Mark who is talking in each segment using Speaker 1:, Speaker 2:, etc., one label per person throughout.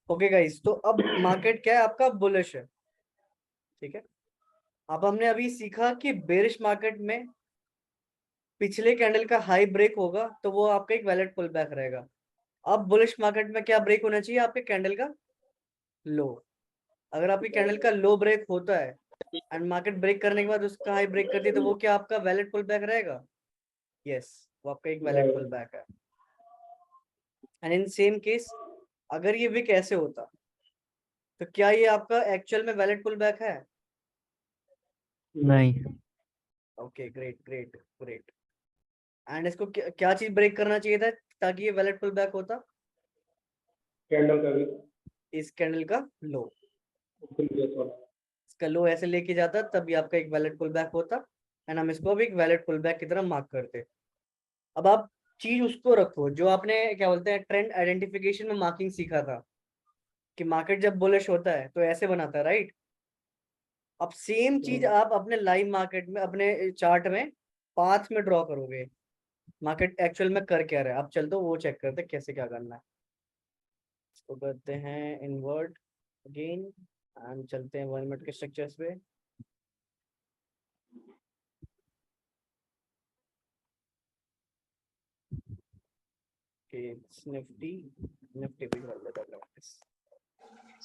Speaker 1: Okay guys, तो अब market क्या है आपका, बुलिश है। ठीक है, अब हमने अभी सीखा कि बेरिश मार्केट में पिछले कैंडल का हाई ब्रेक होगा तो वो आपका एक वैलिड पुल बैक रहेगा। अब बुलिश मार्केट में क्या ब्रेक होना चाहिए, आपके कैंडल का लो। अगर आपकी कैंडल का लो ब्रेक होता है एंड मार्केट ब्रेक करने के बाद उसका हाई ब्रेक करती है तो वो क्या आपका वैलिड पुल बैक रहेगा। यस, वो आपका एक वैलिड पुल बैक है। एंड इन सेम केस अगर ये विक ऐसे होता तो क्या ये आपका एक्चुअल में वैलिड पुल बैक है।
Speaker 2: नहीं।
Speaker 1: Okay, great great great. And इसको क्या चीज ब्रेक करना चाहिए था ताकि ये वैलिड पुल बैक होता,
Speaker 3: कैंडल का भी
Speaker 1: इस कैंडल का लो।
Speaker 3: प्रीवियस वाला।
Speaker 1: इसका लो ऐसे लेके जाता तब ये आपका एक वैलिड पुल बैक होता एंड हम इसको अब एक वैलिड पुल बैक की तरह मार्क करते। अब आप चीज उसको रखो जो आपने क्या बोलते हैं ट्रेंड आइडेंटिफिकेशन में मार्किंग सीखा था कि मार्केट जब बुलिश होता है तो ऐसे बनाता है, राइट। अब सेम चीज आप अपने लाइव मार्केट में अपने चार्ट में पाथ में ड्रॉ करोगे, मार्केट एक्चुअल में कर क्या रहा है। अब चल तो वो चेक करते कैसे क्या करना है। इसको करते हैं इनवर्ट अगेन एंड चलते हैं 1 मिनट के स्ट्रक्चर्स पे। निफ्टी निफ्टी भी कर लेता प्रैक्टिस।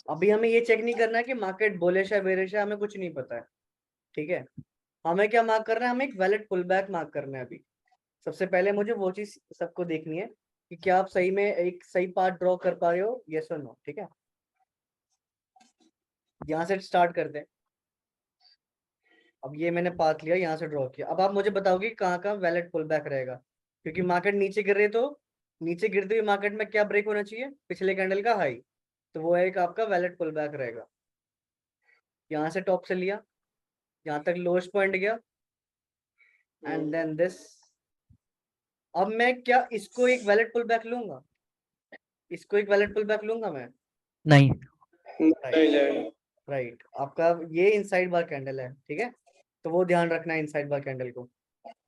Speaker 1: अभी हमें ये चेक नहीं करना है कि मार्केट बुलिश है बेरिश है, हमें कुछ नहीं पता है। ठीक है, हमें क्या मार्क करना है, हमें एक वैलिड पुल बैक मार्क करना है। अभी सबसे पहले मुझे वो चीज सबको देखनी है कि क्या आप सही में एक सही पाथ ड्रॉ कर पा रहे हो, यस और नो। ठीक है, यहाँ से स्टार्ट करते हैं। अब ये मैंने पाथ लिया, यहाँ से ड्रॉ किया। अब आप मुझे बताओगे कहाँ कहाँ वैलिड पुल बैक रहेगा, क्योंकि मार्केट नीचे गिर रही है तो नीचे गिरते हुए मार्केट में क्या ब्रेक होना चाहिए, पिछले कैंडल का हाई। तो वो एक आपका वैलिड पुल बैक रहेगा। यहाँ से टॉप से लिया, यहाँ तक लोएस्ट पॉइंट गया एंड देन दिस। अब मैं क्या इसको एक वैलिड पुल बैक लूंगा, इसको एक वैलिड पुल बैक लूंगा मैं।
Speaker 2: नहीं।
Speaker 3: नहीं जाएगा।
Speaker 1: राइट, आपका ये इनसाइड बार कैंडल है। ठीक है, तो वो ध्यान रखना है इनसाइड बार कैंडल को।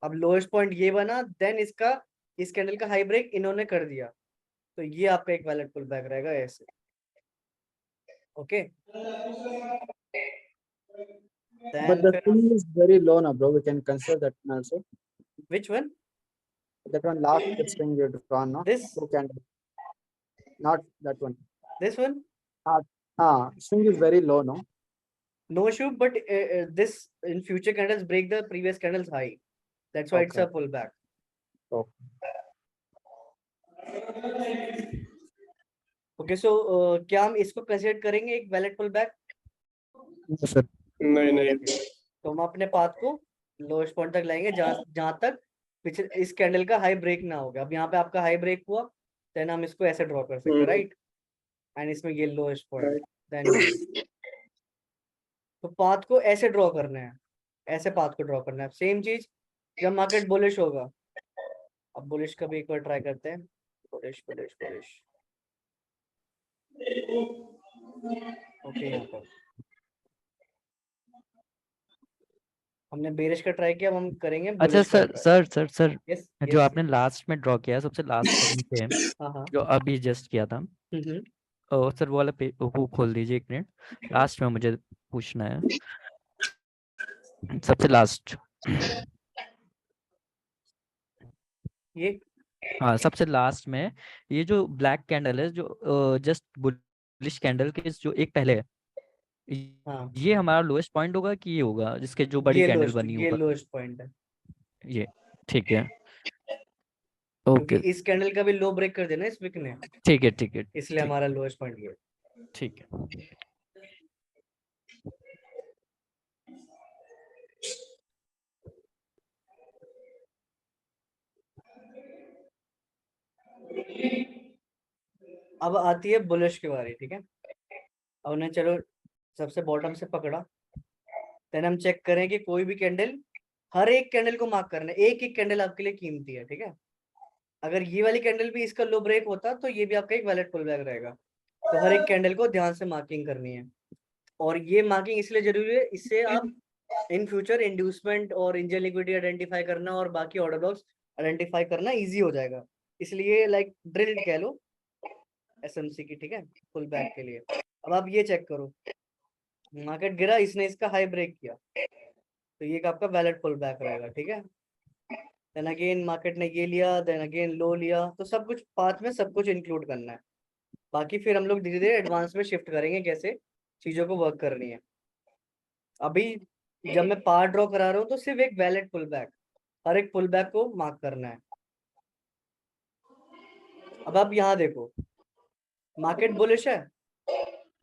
Speaker 1: अब लोएस्ट पॉइंट ये बना, देन इसका इस कैंडल का हाई ब्रेक इन्होंने कर दिया तो ये आपका एक वैलिड पुल बैक रहेगा ऐसे। ओके,
Speaker 4: But
Speaker 1: देन
Speaker 4: the
Speaker 1: फिर हम
Speaker 4: swing is very low now, bro. We can consider that one also.
Speaker 1: Which one,
Speaker 4: That one last swing you drawn, no?
Speaker 1: This
Speaker 4: Two candle. Not that one.
Speaker 1: This one,
Speaker 4: Swing is very low, no?
Speaker 1: no issue, but this in future candles break the previous candle's high, that's why it's
Speaker 4: Okay.
Speaker 1: a pullback.
Speaker 4: Oh.
Speaker 1: Okay, so क्या हम इसको consider करेंगे एक valid pull back.
Speaker 4: Yes, sir.
Speaker 3: नहीं नहीं
Speaker 1: तो हम अपने पाथ को लोएस्ट पॉइंट तक लाएंगे जहां तक पिछले इस कैंडल का हाई ब्रेक ना हो गया। अब यहाँ पे आपका हाई ब्रेक हुआ, देन हम इसको ऐसे ड्रॉ कर सकते हैं, राइट। एंड इसमें ये लोएस्ट पॉइंट, देन तो पाथ को ऐसे ड्रॉ करना है, ऐसे पाथ को ड्रॉ करना है। सेम चीज जब मार्केट बुलिश होगा। अब बुलिश का भी एक बार ट्राई करते हैं, बुलिश बुलिश बुलिश। ओके, यहाँ पर हमने बेरिश का ट्राई किया, अब हम करेंगे
Speaker 2: अच्छा
Speaker 1: बुलिश का
Speaker 2: sir
Speaker 1: try.
Speaker 2: Sir sir sir
Speaker 1: yes
Speaker 2: जो
Speaker 1: यस,
Speaker 2: आपने लास्ट में ड्रॉ किया है, सबसे लास्ट पे नीचे
Speaker 1: हाँ हाँ,
Speaker 2: जो अभी जस्ट किया था, सर वो वाला वो खोल दीजिए एक मिनट। लास्ट में मुझे पूछना है, सबसे लास्ट।
Speaker 1: ये
Speaker 2: हाँ, सबसे लास्ट में ये जो ब्लैक कैंडल है, जो जस्ट बुलिश कैंडल के जो एक पहले है,
Speaker 1: हाँ,
Speaker 2: ये हमारा लोएस्ट पॉइंट होगा कि ये होगा जिसके जो बड़ी कैंडल बनी
Speaker 1: ये
Speaker 2: ऊपर।
Speaker 1: लोएस्ट पॉइंट है,
Speaker 2: ये ठीक है।
Speaker 1: क्योंकि
Speaker 2: ओके,
Speaker 1: इस कैंडल का भी लो ब्रेक कर देना इस विक ने,
Speaker 2: ठीक है ठीक है
Speaker 1: इसलिए
Speaker 2: ठीक
Speaker 1: हमारा लोएस्ट पॉइंट ये।
Speaker 2: ठीक है।
Speaker 1: अब आती है बुलिश की बारी। ठीक है, अब उन्हें चलो सबसे बॉटम से पकड़ा, देन हम चेक करें कि कोई भी कैंडल, हर एक कैंडल को मार्क करना है, एक एक कैंडल आपके लिए कीमती है। ठीक है, अगर ये वाली कैंडल भी इसका लो ब्रेक होता तो ये भी आपका एक वैलिड पुल बैक रहेगा। तो हर एक कैंडल को ध्यान से मार्किंग करनी है, और ये मार्किंग इसलिए जरूरी है, इससे आप इन फ्यूचर इंड्यूसमेंट और इंजन लिक्विडिटी आइडेंटिफाई करना और बाकी ऑर्डर ब्लॉक्स आइडेंटिफाई करना इजी हो जाएगा। इसलिए लाइक ड्रिल कह लो, एसएमसी की, ठीक है, पुल बैक के लिए। अब आप ये चेक करो, मार्केट गिरा, इसने इसका हाई ब्रेक किया, तो ये आपका वैलिड पुल बैक रहेगा, ठीक है। देन अगेन मार्केट ने ये लिया, देन अगेन लो लिया, तो सब कुछ पाथ में सब कुछ इंक्लूड करना है। बाकी फिर हम लोग धीरे धीरे एडवांस में शिफ्ट करेंगे कैसे चीजों को वर्क करनी है। अभी जब मैं पार्ट ड्रॉ करा रहा हूँ तो सिर्फ एक वैलिड पुल बैक, हर एक पुल बैक को मार्क करना है। अब आप यहाँ देखो, मार्केट बुलिश है,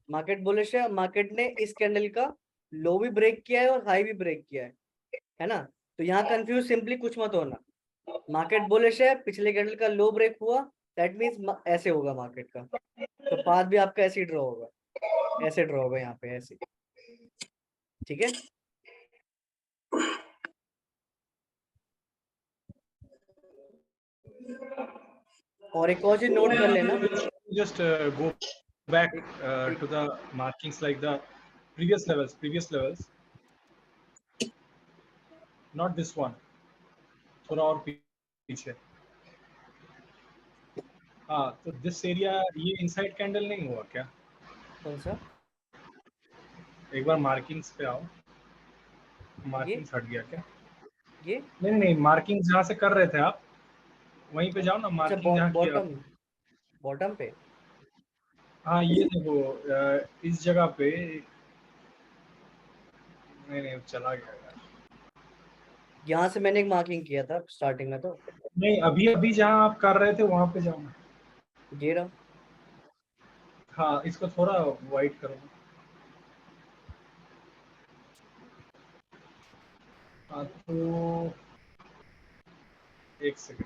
Speaker 1: मार्केट बुलिश है, मार्केट ने इस कैंडल का लो भी ब्रेक किया है और हाई भी ब्रेक किया है ना। तो यहाँ कंफ्यूज सिंपली कुछ मत होना, मार्केट बुलिश है, पिछले कैंडल का लो ब्रेक हुआ, दैट मीन्स ऐसे होगा मार्केट का, तो पाथ भी आपका ऐसे ही ड्रॉ होगा, ऐसे ड्रॉ होगा यहाँ पे ऐसे, ठीक है। और एक और चीज नोट कर लेना,
Speaker 5: Just go back
Speaker 1: एक-
Speaker 5: to the markings like the previous levels, not this one, थोड़ा और पीछे। हाँ, तो दिस एरिया ये इनसाइड कैंडल नहीं हुआ क्या?
Speaker 1: कौन सा?
Speaker 5: एक बार मार्किंग्स पे आओ, मार्किंग्स हट गया क्या?
Speaker 1: ये
Speaker 5: नहीं, मार्किंग जहाँ से कर रहे थे आप वहीं पे जाओ ना,
Speaker 1: अच्छा,
Speaker 5: मार्किंग जहाँ किया।
Speaker 1: बॉटम बॉटम पे,
Speaker 5: हाँ ये देखो, इस जगह पे नहीं चला गया यार।
Speaker 1: यहाँ से मैंने एक मार्किंग किया था स्टार्टिंग में, तो
Speaker 5: नहीं अभी जहाँ आप कर रहे थे वहां पे जाओ ना।
Speaker 1: ये रहा।
Speaker 5: हाँ इसको थोड़ा वाइट करो। हाँ तो एक सेकंड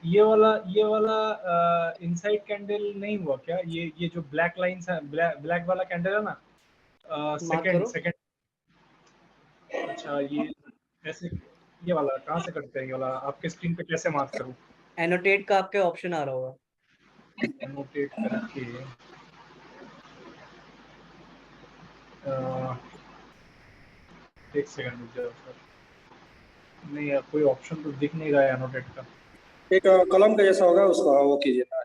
Speaker 5: ये वाला इनसाइड कैंडल नहीं हुआ क्या? ये जो ब्लैक लाइंस है, ब्लैक वाला कैंडल है ना,
Speaker 1: करो।
Speaker 5: सेकंड। अच्छा ये ऐसे, ये वाला कहाँ से करते हैं? ये वाला आपके स्क्रीन पे कैसे मार्क करूँ?
Speaker 1: एनोटेट का आपके ऑप्शन आ रहा होगा,
Speaker 5: एनोटेट करके एक सेकंड रुक जाओ सर। नहीं यार कोई ऑप्शन तो दिख नहीं रहा है एनोटेट का।
Speaker 3: एक कॉलम का जैसा होगा उसको, हाँ वो कीजिए ना।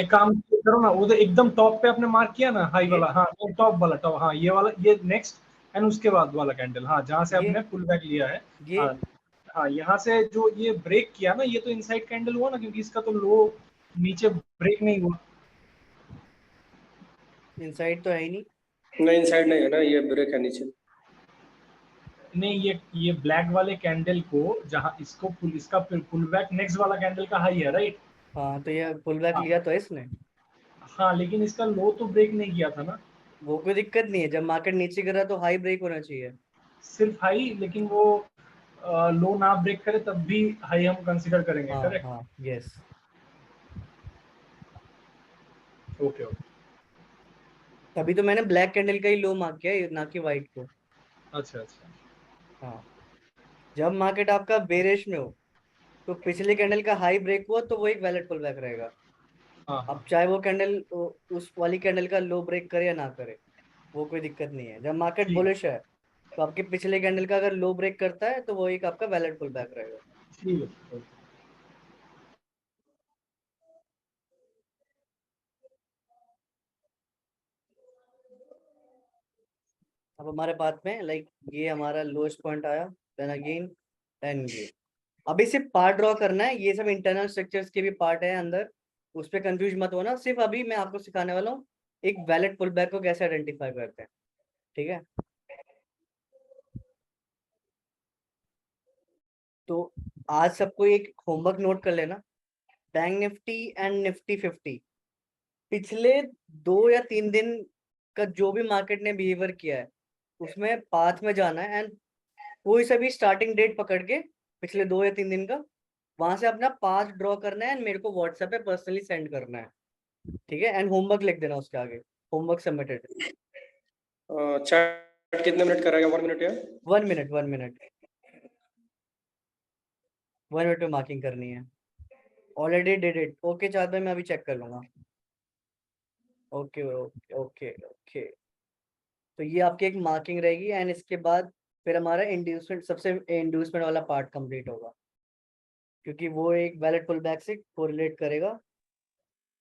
Speaker 5: एक काम करो ना, वो तो एकदम टॉप पे आपने मार्क किया ना, हाई वाला, हाँ वो टॉप वाला, टॉप, हाँ ये वाला, ये नेक्स्ट एंड उसके बाद वाला कैंडल, हाँ जहाँ से
Speaker 1: ये-
Speaker 5: आपने पुल बैक लिया है।
Speaker 1: ये
Speaker 5: हाँ हाँ यहाँ से जो ये ब्रेक किया ना, ये तो इनसाइड कैंडल हुआ ना, क्योंकि इसका तो लो नीचे ब्रेक नहीं हुआ।
Speaker 1: इनसाइड तो है ही नहीं,
Speaker 3: नहीं इनसाइड नहीं है ना, ये ब्रेक है नीचे।
Speaker 5: नहीं ये ब्लैक वाले कैंडल को, जहाँ इसको इसका पुल बैक नेक्स्ट वाला कैंडल का हाई है, राइट?
Speaker 1: हाँ तो ये पुल बैक
Speaker 5: हाँ।
Speaker 1: लिया तो है इसने,
Speaker 5: हाँ लेकिन इसका लो तो ब्रेक नहीं किया था ना।
Speaker 1: वो कोई दिक्कत नहीं है, जब मार्केट नीचे गिरा तो हाई ब्रेक होना चाहिए।
Speaker 5: सिर्फ हाई, लेकिन वो लो ना ब्रेक करे तब भी हाई हम कंसीडर करेंगे,
Speaker 1: हाँ
Speaker 5: करेक्ट?
Speaker 1: हाँ यस,
Speaker 5: ओके ओके,
Speaker 1: तभी तो मैंने ब्लैक कैंडल का ही लो मार्क किया, ना कि व्हाइट को।
Speaker 5: अच्छा।
Speaker 1: हाँ, जब मार्केट आपका बेरिश में हो तो पिछले कैंडल का हाई ब्रेक हुआ तो वो एक वैलिड पुल बैक रहेगा।
Speaker 5: हाँ
Speaker 1: अब चाहे वो कैंडल उस वाली कैंडल का लो ब्रेक करे या ना करे, वो कोई दिक्कत नहीं है। जब मार्केट
Speaker 5: ठीक
Speaker 1: बुलिश है तो आपके पिछले कैंडल का अगर लो ब्रेक करता है तो वो एक आपका वैलिड पुल बैक रहेगा।
Speaker 5: ठीक है, ओके।
Speaker 1: अब हमारे पास में लाइक ये हमारा लोएस्ट पॉइंट आया, देन अगेन देन ये। अभी सिर्फ पार्ट ड्रॉ करना है, ये सब इंटरनल स्ट्रक्चर्स के भी पार्ट है अंदर, उस पर कंफ्यूज मत होना। सिर्फ अभी मैं आपको सिखाने वाला हूँ एक वैलिड पुल बैक को कैसे आइडेंटिफाई करते हैं, ठीक है। तो आज सबको एक होमवर्क नोट कर लेना, बैंक निफ्टी एंड निफ्टी 50 पिछले 2 या 3 दिन का जो भी मार्केट ने बिहेवियर किया है उसमें पाथ में जाना है, एंड कोई सा भी स्टार्टिंग डेट पकड़ के पिछले 2 या 3 दिन का वहां से अपना पाथ ड्रॉ करना है एंड मेरे को व्हाट्सएप पे पर्सनली सेंड करना है, ठीक है। एंड होमवर्क लिख देना उसके आगे, होमवर्क सबमिटेड।
Speaker 3: चैट कितने मिनट करेगा? 1 मिनट या
Speaker 1: 1 मिनट 1 मिनट 1 मिनट में मार्किंग करनी है। ऑलरेडी डिड इट, ओके चाहते भाई, मैं अभी चेक कर लूंगा। ओके ओके ओके ओके, तो ये आपकी एक मार्किंग रहेगी एंड इसके बाद फिर हमारा इंड्यूसमेंट, सबसे इंड्यूसमेंट वाला पार्ट कंप्लीट होगा। क्योंकि वो एक वैलिड पुल बैक से कोरिलेट करेगा।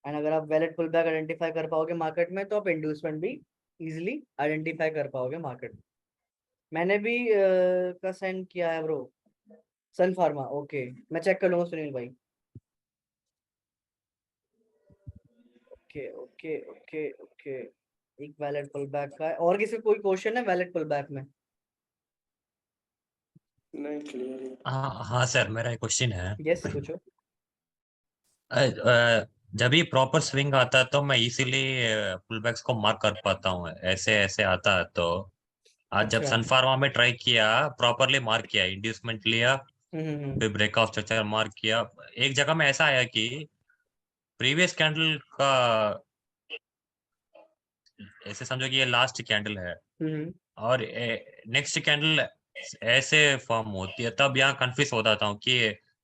Speaker 1: एंड अगर आप वैलिड पुल बैक आइडेंटिफाई कर पाओगे मार्केट में तो आप इंड्यूसमेंट भी इजीली आइडेंटिफाई कर पाओगे मार्केट में। मैंने भी का सेंड किया है ब्रो, सन फार्मा। ओके, मैं चेक कर लूंगा सुनील भाई। ओके ओके ओके ओके, एक वैलिड पुल बैक का है। और किसी को कोई क्वेश्चन है वैलिड पुल बैक में?
Speaker 3: नहीं, क्लियर है।
Speaker 6: हाँ सर, मेरा एक क्वेश्चन है।
Speaker 1: यस पूछो।
Speaker 6: जब भी प्रॉपर स्विंग आता है तो मैं इजीली पुलबैक्स को मार्क कर पाता हूँ, ऐसे ऐसे आता है तो। आज जब
Speaker 1: अच्छा।
Speaker 6: सनफार्मा में ट्राई किया, प्रॉपरली मार्क किया, इंड्यूसमेंट लिया,
Speaker 1: हम्म।
Speaker 6: फिर ब्रेकआउट स्ट्रक्चर मार्क किया। एक जगह में ऐसा आया कि प्रीवियस कैंडल का, ऐसे समझो कि ये लास्ट कैंडल है और नेक्स्ट कैंडल ऐसे फॉर्म होती है, तब यहाँ कंफ्यूज हो जाता हूँ कि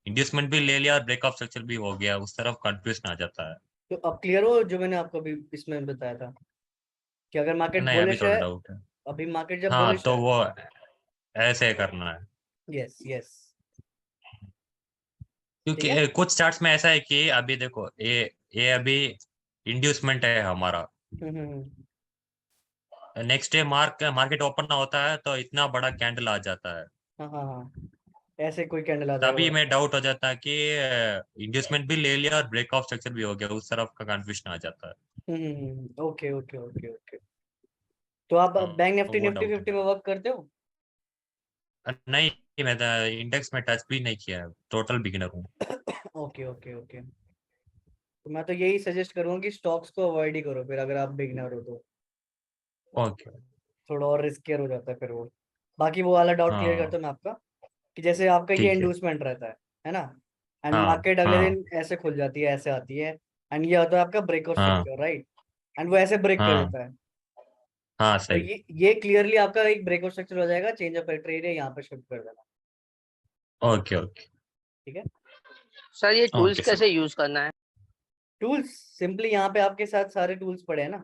Speaker 6: इंड्यूसमेंट भी ले लिया और ब्रेकआउट स्ट्रक्चर भी हो गया, उस तरफ कंफ्यूजन आ जाता है।
Speaker 1: तो अब क्लियर हो जो मैंने आपको अभी इसमें बताया था कि अगर मार्केट
Speaker 6: नहीं, अभी
Speaker 1: बुलिश
Speaker 6: थोड़ा
Speaker 1: है,
Speaker 6: डाउट है।
Speaker 1: अभी मार्केट जब
Speaker 6: हाँ,
Speaker 1: बुलिश
Speaker 6: तो
Speaker 1: है।
Speaker 6: वो ऐसे करना है,
Speaker 1: यस यस, ठीक
Speaker 6: क्योंकि
Speaker 1: है।
Speaker 6: कुछ चार्ट्स में ऐसा है कि अभी देखो, ये अभी इंड्यूसमेंट है हमारा।
Speaker 1: हम्म।
Speaker 6: नेक्स्ट डे मार्केट ओपन ना होता है तो इतना बड़ा कैंडल आ जाता है,
Speaker 1: हाँ हाँ हाँ, ऐसे कोई कैंडल आ जाएगा
Speaker 6: तभी
Speaker 1: बड़ा।
Speaker 6: मैं डाउट हो जाता है कि इंड्यूसमेंट भी ले लिया और ब्रेकआउट स्ट्रक्चर भी हो गया, उस तरफ का कंफ्यूजन आ जाता है।
Speaker 1: Okay okay okay okay. तो आप बैंक
Speaker 6: तो
Speaker 1: निफ्टी
Speaker 6: वो
Speaker 1: निफ्टी
Speaker 6: डाउट
Speaker 1: 50 में वर्क करते हो?
Speaker 6: है। नहीं, मैं इंडेक्स में टच भी नहीं किया है, टोटल बिगिनर हूँ।
Speaker 1: ओके ओके ओके, तो मैं तो यही सजेस्ट करूंगा कि स्टॉक्स को अवॉइड ही करो फिर, अगर आप बिगनर हो तो
Speaker 6: ओके।
Speaker 1: थोड़ा और रिस्कियर हो जाता है फिर वो। बाकी वो वाला डाउट क्लियर करता
Speaker 6: हाँ,
Speaker 1: हूँ मैं आपका, कि जैसे आपका ये
Speaker 6: ठीक है।
Speaker 1: इंड्यूसमेंट रहता है ना, एंड
Speaker 6: हाँ
Speaker 1: मार्केट अगले
Speaker 6: हाँ
Speaker 1: दिन ऐसे खुल जाती है, ऐसे आती है, एंड ये होता है आपका ब्रेकआउट
Speaker 6: हाँ
Speaker 1: स्ट्रक्चर, राइट? एंड वो ऐसे ब्रेक कर
Speaker 6: हाँ
Speaker 1: देता है।
Speaker 6: हाँ,
Speaker 1: तो
Speaker 6: सही।
Speaker 1: ये क्लियरली आपका एक ब्रेकआउट स्ट्रक्चर हो जाएगा, चेंज ऑफ एरिया यहाँ पे शिफ्ट कर देना।
Speaker 6: ओके ओके
Speaker 1: ठीक है।
Speaker 7: सर ये टूल्स
Speaker 6: ओके सर।
Speaker 7: कैसे यूज करना है?
Speaker 1: टूल्स सिंपली यहाँ पे आपके साथ सारे टूल्स पड़े हैं ना,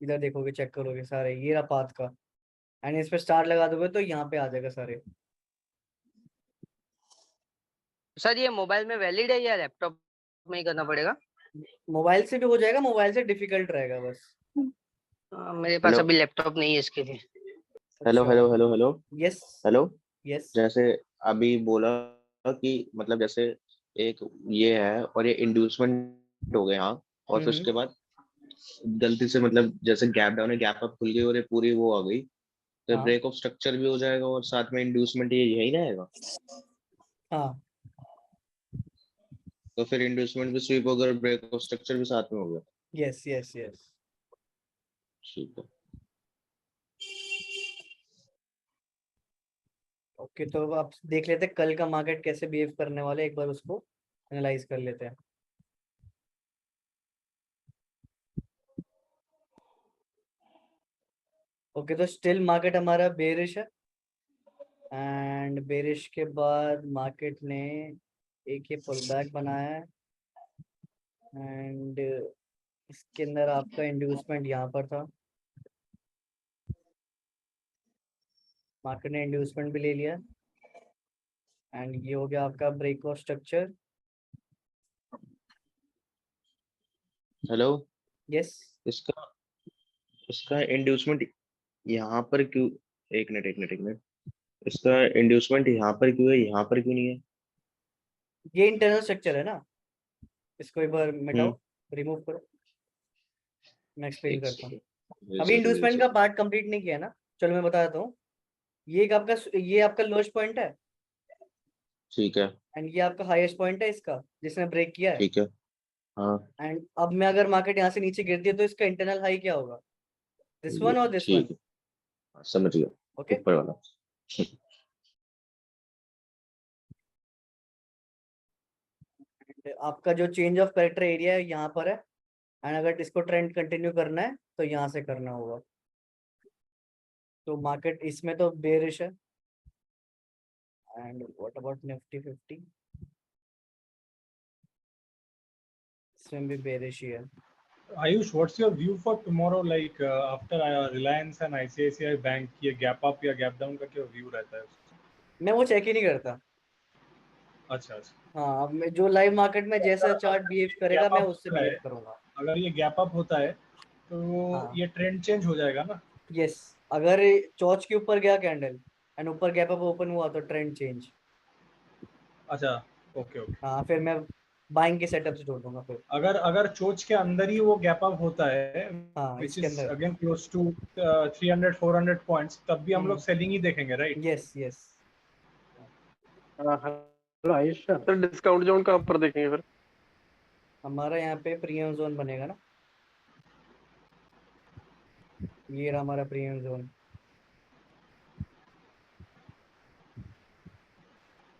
Speaker 1: इधर देखोगे, चेक करोगे सारे, ये रहा पाथ का, एंड इस पे स्टार लगा दोगे तो यहाँ पे आ जाएगा सारे।
Speaker 7: सर ये मोबाइल में वैलिड है या लैपटॉप में ही करना पड़ेगा?
Speaker 1: मोबाइल से भी हो जाएगा, मोबाइल से डिफिकल्ट रहेगा बस।
Speaker 7: मेरे पास
Speaker 4: हेलो
Speaker 7: अभी लैपटॉप नहीं है इसके लिए।
Speaker 4: Hello hello hello hello
Speaker 1: yes
Speaker 4: hello.
Speaker 1: Yes.
Speaker 4: जैसे अभी बोला कि मतलब जैसे एक ये है और ये इंड्यूसमेंट हो गए, हाँ, और फिर उसके बाद गलती से मतलब जैसे गैप डाउन है, गैप अप खुल गई और ये पूरी वो आ गई, तो
Speaker 1: हाँ
Speaker 4: ब्रेक ऑफ स्ट्रक्चर भी हो जाएगा और साथ में इंड्यूसमेंट ये यही रहेगा।
Speaker 1: हाँ,
Speaker 4: तो फिर इंड्यूसमेंट भी स्वीप हो गया और ब्रेक ऑफ स्ट्रक्चर भी साथ में हो गया।
Speaker 1: Yes yes yes.
Speaker 4: ठीक है।
Speaker 1: ओके, तो आप देख लेते हैं कल का मार्केट कैसे बिहेव करने वाले, एक बार उसको एनालाइज कर लेते हैं। ओके, तो स्टिल मार्केट हमारा बेरिश है, एंड बेरिश के बाद मार्केट ने एक ये पुल बैक बनाया है, एंड इसके अंदर आपका इंड्यूसमेंट यहाँ पर था, मार्केट ने इंड्यूसमेंट भी ले लिया, एंड ये हो गया आपका break of structure.
Speaker 4: Hello.
Speaker 1: Yes.
Speaker 4: इसका इसका इंड्यूसमेंट यहाँ पर क्यों, एक मिनट, इसका इंड्यूसमेंट यहाँ पर क्यों है, यहाँ पर क्यों नहीं है?
Speaker 1: ये इंटरनल स्ट्रक्चर है ना, इसको एक बार मिटाओ,
Speaker 4: हम्म।
Speaker 1: रिमूव करो, मैं एक्सप्लेन
Speaker 4: एक
Speaker 1: करता हूँ।
Speaker 4: सेकंड,
Speaker 1: अभी इंड्यूसमेंट का पार्ट कंप्लीट नहीं किया ना, चलो मैं बता देता हूँ। ये आपका लोएस्ट पॉइंट है,
Speaker 4: ठीक है।
Speaker 1: एंड ये आपका हाईएस्ट पॉइंट है इसका, जिसने ब्रेक किया है।
Speaker 4: ठीक है। हाँ।
Speaker 1: एंड अब मैं अगर मार्केट यहाँ से नीचे गिरती है तो इसका इंटरनल हाई क्या होगा, दिस वन और दिस वन।
Speaker 4: ठीक है, समझ गया।
Speaker 1: ओके,
Speaker 4: ऊपर वाला।
Speaker 1: आपका जो चेंज ऑफ कैरेक्टर एरिया है यहाँ पर है, एंड अगर इसको ट्रेंड कंटिन्यू करना है तो यहाँ से करना होगा। तो मार्केट इसमें तो बेरिश है, एंड व्हाट अबाउट निफ्टी 50, इसमें भी बेरिश ही है।
Speaker 5: Ayush, what's your view for tomorrow? Like after Reliance and ICICI Bank, ये gap up या gap down का क्या view रहता है?
Speaker 1: मैं वो चेक ही नहीं करता,
Speaker 5: अच्छा अच्छा।
Speaker 1: हाँ, अब जो लाइव मार्केट में जैसा चार्ट बिहेव करेगा मैं उससे
Speaker 5: होता है,
Speaker 1: बिहेव करूंगा।
Speaker 5: अगर ये गैप अप होता है तो
Speaker 1: हाँ।
Speaker 5: ये ट्रेंड चेंज हो जाएगा ना।
Speaker 1: यस, अगर चौच के ऊपर गया कैंडल एंड ऊपर गैप अप ओपन हुआ तो ट्रेंड चेंज।
Speaker 5: अच्छा ओके ओके।
Speaker 1: हाँ, फिर मैं बाइंग के सेटअप से जोड़ दूंगा फिर।
Speaker 5: अगर अगर चोच के अंदर ही वो गैप अप होता है
Speaker 1: हाँ,
Speaker 5: विच
Speaker 1: इसके
Speaker 5: इज
Speaker 1: अंदर।
Speaker 5: अगेन क्लोज टू 300-400 पॉइंट्स, तब भी हम लोग
Speaker 1: हम्म।
Speaker 5: सेलिंग ही देखेंगे right.
Speaker 1: Yes yes.
Speaker 8: Hello Ayush sir, discount zone कहाँ पर देखेंगे फिर?
Speaker 1: हमारा यहाँ पे प्रीमियम जोन बनेगा ना, ये रहा हमारा प्रीमियम जोन।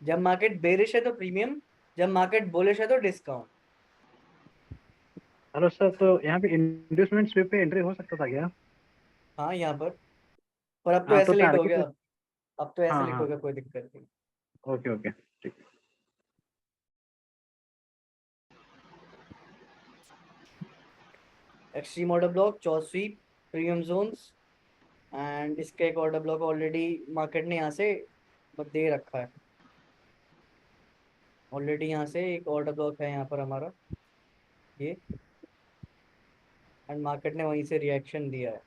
Speaker 1: जब मार्केट बेरिश है तो प्रीमियम, जब मार्केट बुलिश है तो डिस्काउंट।
Speaker 8: हेलो सर, तो यहाँ पे इंड्यूसमेंट स्विप पे एंट्री हो सकता था क्या?
Speaker 1: हाँ, यहाँ पर अब तो
Speaker 8: हाँ तो
Speaker 1: एसएलेट हो
Speaker 8: टारगेट।
Speaker 1: गया। अब तो
Speaker 8: हाँ
Speaker 1: एसएलेट हो
Speaker 8: हाँ,
Speaker 1: गया, कोई दिक्कत नहीं।
Speaker 8: ओके ओके ठीक।
Speaker 1: एक्सट्रीम ऑर्डर ब्लॉक, चौथ स्वीप, प्रीमियम जोन्स एंड इसका एक ऑर्डर ब्लॉक ऑलरेडी मार्केट ने यहाँ से दे रखा है। ऑलरेडी यहाँ से एक ऑर्डर ब्लॉक है यहाँ पर हमारा ये, एंड मार्केट ने वहीं से रिएक्शन दिया है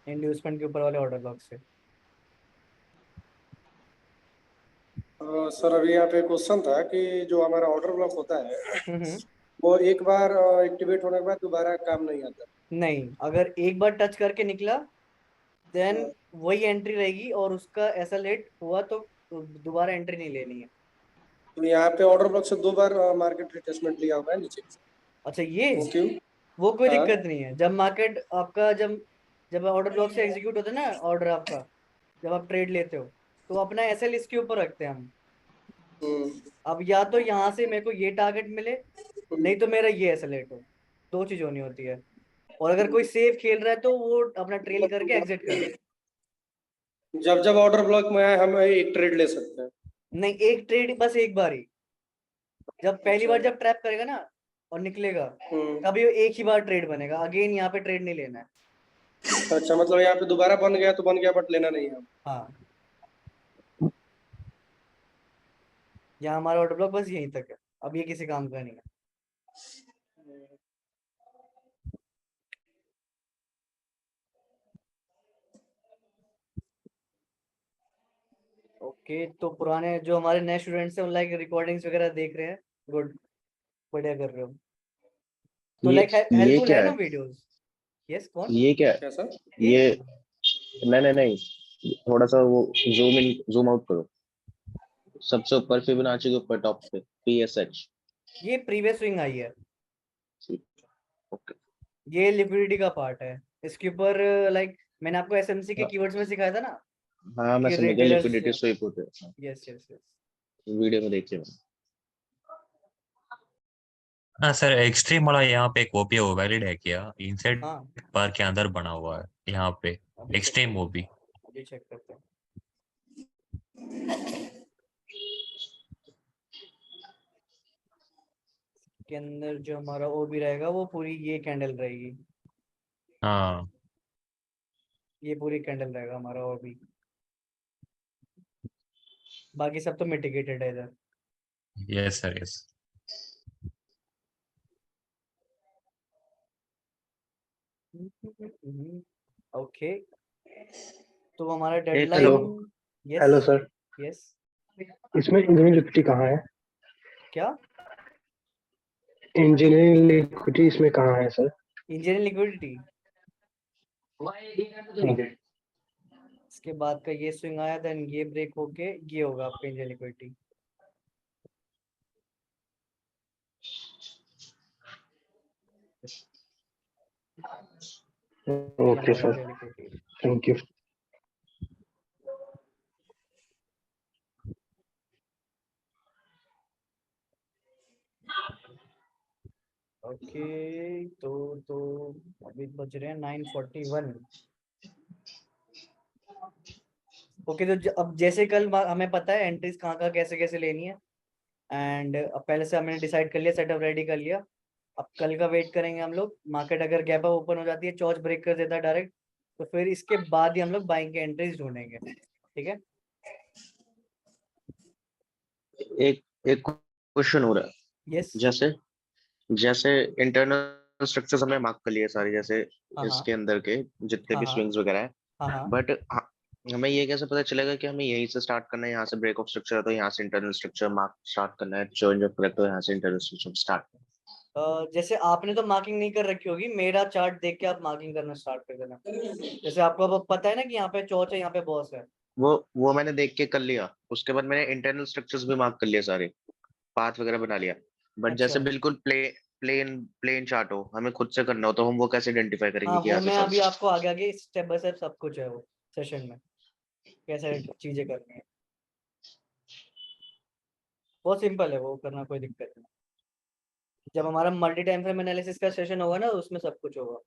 Speaker 1: इंड्यूसमेंट के ऊपर वाले ऑर्डर ब्लॉक से।
Speaker 3: सर अभी यहाँ पे क्वेश्चन था कि जो हमारा ऑर्डर ब्लॉक होता है
Speaker 1: हम्म।
Speaker 3: वो एक बार एक्टिवेट होने के बाद दोबारा काम नहीं आता।
Speaker 1: नहीं, अगर एक बार टच करके निकला देन वही एंट्री रहेगी, और उसका ऐसा लेट हुआ तो दोबारा एंट्री नहीं लेनी है।
Speaker 3: तो यहाँ पे ऑर्डर ब्लॉक से 2 बार मार्केट रिटेस्टमेंट लिया हुआ है नीचे से।
Speaker 1: अच्छा, ये
Speaker 3: वो क्यों?
Speaker 1: वो कोई
Speaker 3: हाँ।
Speaker 1: दिक्कत नहीं है। जब मार्केट आपका जब जब ऑर्डर ब्लॉक से एग्जीक्यूट होता है ना ऑर्डर आपका, जब आप ट्रेड लेते हो तो अपना एसएल इसके ऊपर रखते हैं हम। अब या तो यहाँ से मेरे को ये टारगेट मिले, नहीं तो मेरा ये एसएलेट हो, दो चीज होनी होती है। और अगर कोई सेफ खेल रहा है तो वो अपना ट्रेल करके एग्जिट करे।
Speaker 3: जब जब ऑर्डर ब्लॉक में आए हम एक ट्रेड ले सकते हैं।
Speaker 1: नहीं, एक ट्रेड बस एक बार ही। जब पहली बार जब ट्रैप करेगा ना और निकलेगा, तभी एक ही बार ट्रेड बनेगा, अगेन यहाँ पे ट्रेड नहीं लेना है।
Speaker 3: अच्छा, मतलब यहाँ पे दोबारा बन गया तो बन गया, बट लेना नहीं है।
Speaker 1: हाँ, यहाँ हमारा ऑर्डर ब्लॉक बस यहीं तक है, अब ये किसी काम का नहीं है। ओके, तो पुराने जो हमारे नए स्टूडेंट्स हैं लाइक रिकॉर्डिंग्स वगैरह देख रहे हैं, गुड, बढ़िया कर रहे हो। तो
Speaker 4: ये
Speaker 1: लाइक
Speaker 4: ये
Speaker 1: हेल्पफुल
Speaker 4: क्या
Speaker 1: है ना
Speaker 4: है?
Speaker 1: वीडियोस? यस, कौन?
Speaker 4: ये क्या है?
Speaker 3: कैसा?
Speaker 4: ये नहीं नहीं नहीं, थोड़ा सा वो जूम आउट करो। सबसे ऊपर फिबोनाची के ऊपर टॉप पे पीएसएच।
Speaker 1: ये प्रीवियस स्विंग आई है,
Speaker 4: ओके।
Speaker 1: ये लिक्विडिटी का पार्ट है। इसके ऊपर लाइक मैंने आपको एसएमसी के कीवर्ड्स में सिखाया था ना
Speaker 4: हाँ मैं
Speaker 1: कि
Speaker 4: समझ गया,
Speaker 1: रिटेलर्स।
Speaker 4: लिक्विडिटी स्वीप होते हैं।
Speaker 1: Yes yes yes.
Speaker 4: वीडियो में देखिए मैंने।
Speaker 6: हाँ सर, एक्सट्रीम वाला यहाँ पे एक ओपी वैलिड है क्या? इनसाइड
Speaker 1: हाँ,
Speaker 6: बार के अंदर बना हुआ है यहाँ पे
Speaker 1: अभी check
Speaker 6: एक्सट्रीम
Speaker 1: करते हैं,
Speaker 6: ओपी।
Speaker 1: अभी चेक करते हैं। के अंदर जो हमारा ओबी रहेगा वो पूरी ये कैंडल रहेगी,
Speaker 6: हाँ
Speaker 1: ये पूरी कैंडल रहेगा हमारा ओबी। बाकी सब तो मिटिगेटेड है इधर।
Speaker 6: Yes sir yes.
Speaker 1: ओके, तो हमारा
Speaker 8: hello
Speaker 1: deadline. Yes
Speaker 8: hello sir,
Speaker 1: yes.
Speaker 8: इसमें इंजीनियरिंग लिक्विडिटी कहाँ है?
Speaker 1: क्या?
Speaker 8: इंजीनियरिंग लिक्विडिटी इसमें कहाँ है सर?
Speaker 1: इंजीनियरिंग लिक्विडिटी इसके बाद का ये स्विंग आया, देन ये ब्रेक होके ये होगा आपका engineering liquidity.
Speaker 8: Okay sir, thank you.
Speaker 1: Okay, तो अभी बज रहे हैं 9:41। ओके, तो अब जैसे कल हमें पता है एंट्रीज कहाँ कहाँ कैसे कैसे लेनी है, एंड अब पहले से हमने डिसाइड कर लिया, सेटअप रेडी कर लिया। अब कल का वेट करेंगे हम लोग। मार्केट अगर गैप अप ओपन हो जाती है, चॉर्च ब्रेक कर देता है डायरेक्ट, तो फिर इसके बाद ही हम लोग बाइंग के एंट्रीज ढूंढेंगे। ठीक है।
Speaker 4: एक एक क्वेश्चन हो रहा है।
Speaker 1: यस।
Speaker 4: जैसे जैसे इंटरनल स्ट्रक्चर्स हमने मार्क कर लिए सारे, जैसे
Speaker 1: हाँ हाँ
Speaker 4: इसके अंदर के जितने
Speaker 1: हाँ
Speaker 4: भी
Speaker 1: हाँ
Speaker 4: स्विंग्स वगैरह है,
Speaker 1: हाँ हाँ।
Speaker 4: बट हमें ये कैसे पता चलेगा कि हमें यहीं से स्टार्ट करना है, यहाँ से ब्रेक ऑफ स्ट्रक्चर है तो यहाँ से इंटरनल स्ट्रक्चर मार्क स्टार्ट करना है, चेंज ऑफ करेक्ट तो यहाँ से इंटरनल स्ट्रक्चर स्टार्ट।
Speaker 1: जैसे आपने तो मार्किंग नहीं कर रखी होगी, मेरा चार्ट देख के आप मार्किंग करना स्टार्ट कर देना। जैसे आपको अब पता है ना कि यहाँ पे चौच है, यहाँ पे बॉस है।
Speaker 4: वो मैंने देख के कर लिया, उसके बाद मैंने इंटरनल स्ट्रक्चर्स भी मार्क कर लिया सारे, पाथ वगैरह बना लिया। बट जैसे
Speaker 1: अच्छा।
Speaker 4: बिल्कुल प्लेन चार्ट हो, हमें खुद से करना हो, तो हम वो कैसे आइडेंटिफाई
Speaker 1: हाँ
Speaker 4: करेंगे कि
Speaker 1: वो
Speaker 4: यहाँ से
Speaker 1: मैं अभी
Speaker 4: सब।
Speaker 1: आपको आगे आगे स्टेप बाय स्टेप सब कुछ है वो सेशन में, कैसे चीजें करनी है। बहुत सिंपल है वो करना, कोई दिक्कत नहीं। जब हमारा मल्टी टाइम फ्रेम एनालिसिस का सेशन होगा ना, उसमें सब कुछ होगा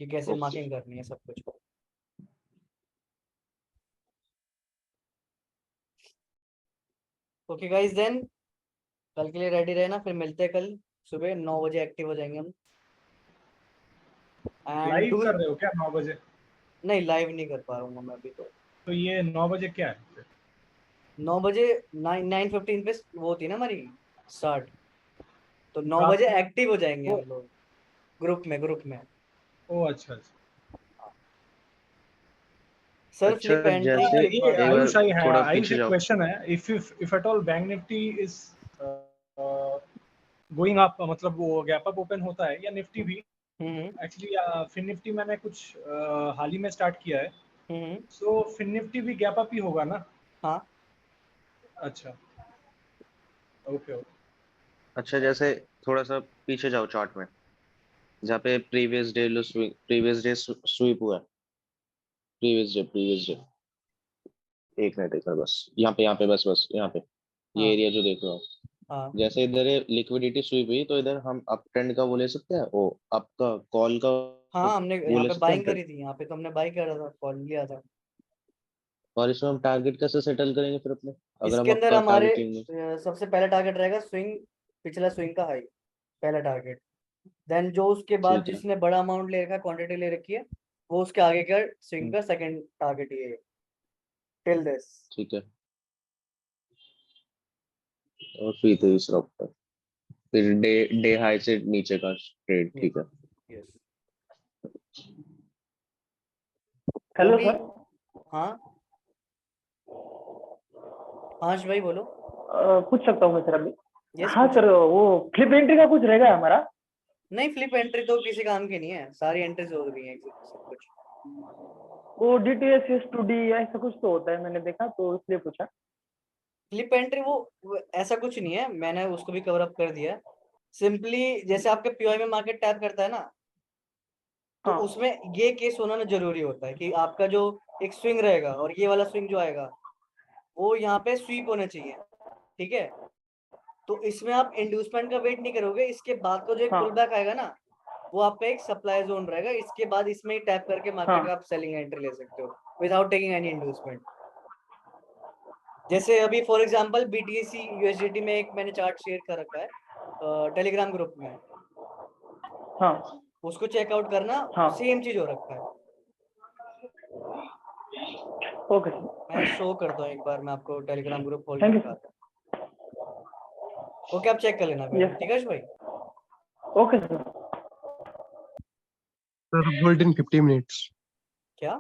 Speaker 1: कि कैसे
Speaker 4: ओके।
Speaker 1: मार्किंग करनी है, सब कुछ। ओके गाइस, देन कल के लिए रेडी रहना, फिर मिलते हैं कल सुबह 9 बजे एक्टिव हो जाएंगे हम। And
Speaker 5: live
Speaker 1: do.
Speaker 5: कर रहे हो क्या 9 बजे?
Speaker 1: नहीं, लाइव नहीं कर पा रहा हूँ मैं अभी
Speaker 5: तो ये 9 बजे क्या है?
Speaker 1: 9 बजे 9:15 पे वो होती है ना हमारी स्टार्ट, तो 9
Speaker 5: रात
Speaker 1: बजे
Speaker 5: को?
Speaker 1: एक्टिव हो जाएंगे
Speaker 5: ओ,
Speaker 1: हम लोग ग्रुप में।
Speaker 5: ओ अच्छा अच्छा।
Speaker 1: सर
Speaker 4: अच्छा
Speaker 1: फ्लिप एंट्री
Speaker 4: जैसे
Speaker 1: एक
Speaker 5: ये
Speaker 1: बार
Speaker 4: एक बार
Speaker 5: आयुष
Speaker 4: थोड़ा
Speaker 5: आयुष
Speaker 4: पीछे
Speaker 5: एक
Speaker 4: जाओ।
Speaker 5: क्वेश्चन है, if at all bank Nifty is going up, मतलब वो गैप अप ओपन होता है या निफ्टी भी? एक्चुअली फिन निफ्टी मैंने कुछ हाल ही में स्टार्ट किया है, सो फिन निफ्टी भी गैप अप ही होगा ना?
Speaker 1: हाँ।
Speaker 5: अच्छा ओके ओके।
Speaker 4: अच्छा जैसे थोड़ा सा पीछे जाओ चार्ट में, जहाँ पे प्रीवियस डे स्वीप हुआ है, प्रीवियस डे, एक मिनट बस, यहाँ पे बस यहाँ पे, ये
Speaker 1: हाँ
Speaker 4: एरिया जो देख रहे हो,
Speaker 1: हाँ
Speaker 4: जैसे इधर लिक्विडिटी स्वीप हुई तो इधर हम अप ट्रेंड का वो ले सकते हैं, वो आपका कॉल का
Speaker 1: हाँ, हमने
Speaker 4: वो
Speaker 1: यहाँ
Speaker 4: ले
Speaker 1: पे
Speaker 4: सकते हैं
Speaker 1: बाइंग
Speaker 4: ट्रेंड।
Speaker 1: करी थी, यहाँ पे तो हमने बाई करा था, कॉल लिया था।
Speaker 4: और इसमें हम टारगेट कैसे सेटल करेंगे फिर अपने, अगर
Speaker 1: इसके
Speaker 4: हम
Speaker 1: अंदर
Speaker 4: आपका
Speaker 1: हमारे
Speaker 4: टारगेट लेंगे?
Speaker 1: सबसे पहला टारगेट रहेगा स्विंग, पिछला स्विंग का हाई, पहला टारगेट। देन जो उसके बाद
Speaker 4: ठीक है।
Speaker 1: जिसने बड़ा अमाउंट ले रखा है, क्वांटिटी ले रखी है, वो उसके आगे का स्विंग
Speaker 4: हम्म,
Speaker 1: का सेकंड टारगेट ये है टिल दिस।
Speaker 4: ठीक है। और फिर तीसरा ऊपर, फिर डे डे हाई से नीचे का ट्रेड, ठीक है।
Speaker 1: यस। वो
Speaker 9: हेलो
Speaker 1: भी।
Speaker 9: सर।
Speaker 1: हाँ हाँ भाई बोलो।
Speaker 9: पूछ सकता हूँ मैं सर अभी?
Speaker 1: यस
Speaker 9: हाँ
Speaker 1: पूछो।
Speaker 9: सर, वो फ्लिप एंट्री का कुछ रहेगा हमारा?
Speaker 1: नहीं, फ्लिप एंट्री तो किसी काम की नहीं है, सारी एंट्रीज हो रही हैं सब कुछ।
Speaker 9: वो DTS S2D ऐसा कुछ तो होता है, मैंने देखा तो इसलिए पूछा।
Speaker 1: फ्लिप एंट्री वो ऐसा कुछ नहीं है, मैंने उसको भी कवर अप कर दिया है। सिंपली जैसे आपके पीओआई में मार्केट टैप करता है ना, तो
Speaker 9: हाँ
Speaker 1: उसमें ये केस होना ना जरूरी होता है कि आपका जो एक स्विंग रहेगा और ये वाला स्विंग जो आएगा, वो यहाँ पे स्वीप होना चाहिए, ठीक है। तो इसमें आप इंड्यूसमेंट का वेट नहीं करोगे, इसके बाद का जो एक
Speaker 9: हाँ
Speaker 1: पुल बैक आएगा ना, वो आपका एक सप्लाई जोन रहेगा, इसके बाद इसमें ही टैप करके मार्केट का
Speaker 9: हाँ
Speaker 1: आप सेलिंग एंट्री ले सकते हो विदाउट टेकिंग एनी इंड्यूसमेंट। जैसे अभी फॉर एग्जांपल BTC USDT में एक मैंने चार्ट शेयर कर रखा है टेलीग्राम ग्रुप में,
Speaker 9: हाँ
Speaker 1: उसको चेकआउट करना,
Speaker 9: हाँ।
Speaker 1: सेम चीज हो रखा है।
Speaker 9: ओके
Speaker 1: मैं शो करता हूँ एक बार, मैं आपको टेलीग्राम ग्रुप खोल के
Speaker 9: थैंक यू
Speaker 1: दिखाता हूँ। ओके, आप चेक कर लेना पहले,
Speaker 9: यस
Speaker 1: ठीक है भाई।
Speaker 9: Okay sir.
Speaker 3: Sir, gold in 50 minutes.
Speaker 1: क्या?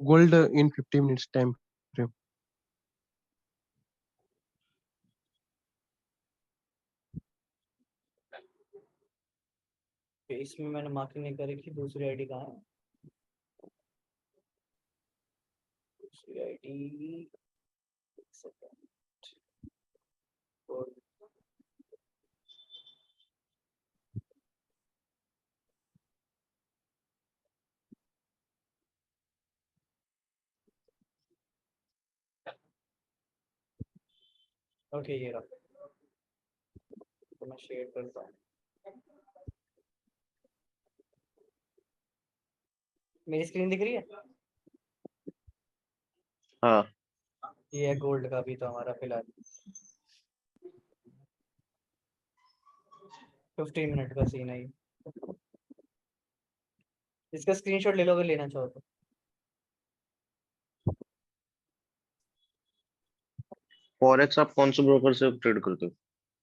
Speaker 3: Gold in 50 minutes time frame.
Speaker 1: इसमें मैंने मार्किंग नहीं करी थी, दूसरी आईडी कहाँ है? दूसरी आईडी ओके, ये रहा, तो मैं शेयर करता हूँ। मेरी स्क्रीन दिख रही है?
Speaker 4: हाँ
Speaker 1: ये है गोल्ड का भी तो हमारा फिलहाल 15 मिनट का सीन है ये। इसका स्क्रीनशॉट ले लो अगर लेना चाहो तो।
Speaker 4: फॉरेक्स आप कौन से ब्रोकर से ट्रेड करते हो?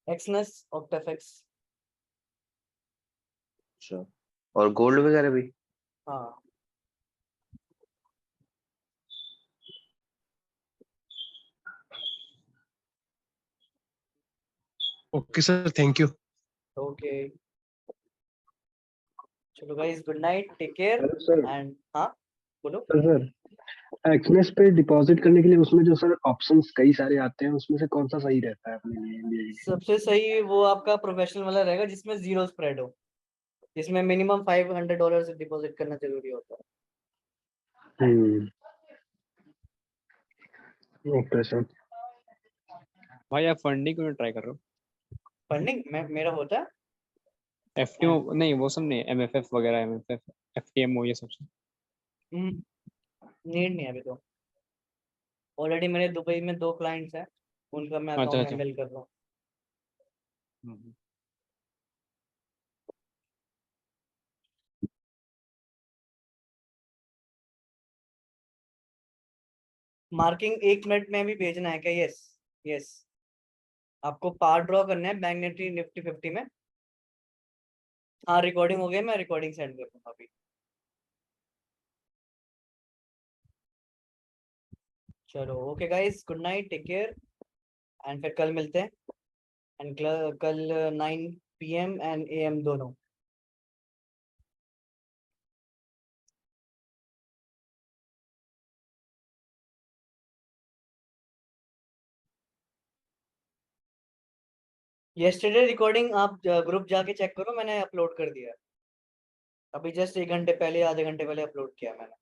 Speaker 1: Exness, Octafx.
Speaker 4: अच्छा, और गोल्ड वगैरह भी?
Speaker 1: हाँ।
Speaker 3: Okay sir, thank you.
Speaker 1: Okay, चलो guys, good night, take care
Speaker 8: hello sir.
Speaker 1: And हाँ बोलो।
Speaker 8: सर एक्सनेस पे डिपॉजिट करने के लिए उसमें जो सर ऑप्शंस कई सारे आते हैं, उसमें से कौन सा सही रहता है अपने लिए?
Speaker 1: सबसे सही वो आपका प्रोफेशनल वाला रहेगा जिसमें जीरो स्प्रेड हो, जिसमें मिनिमम $500 से डिपॉजिट करना जरूरी होता है।
Speaker 8: Okay sir.
Speaker 10: भाई आप फंडिंग क्यों ट्राई कर रहे हो?
Speaker 1: फंडिंग में मेरा होता है।
Speaker 10: एफटीओ नहीं, वो सब नहीं, एमएफएफ वगैरह, एमएफएफ, एफटीएमओ, ये सब।
Speaker 1: नीड नहीं है अभी तो। ऑलरेडी मेरे दुबई में 2 क्लाइंट्स हैं, उनका मैं
Speaker 10: अच्छा
Speaker 1: अकाउंट
Speaker 10: अच्छा।
Speaker 1: हैंडल कर रहा हूँ।
Speaker 10: हम्म।
Speaker 1: मार्किंग 1 मिनट में भी भेजना है क्या? यस यस, आपको पार ड्रॉ करना है बैंक निफ्टी निफ्टी 50 में। हाँ रिकॉर्डिंग हो गया, मैं रिकॉर्डिंग सेंड कर दूंगा अभी। चलो okay guys, good night, take care and फिर कल मिलते हैं। एंड कल 9 PM एंड AM दोनों। यस्टरडे रिकॉर्डिंग आप ग्रुप जाके चेक करो, मैंने अपलोड कर दिया अभी जस्ट 1 घंटे पहले, आधे घंटे पहले अपलोड किया मैंने।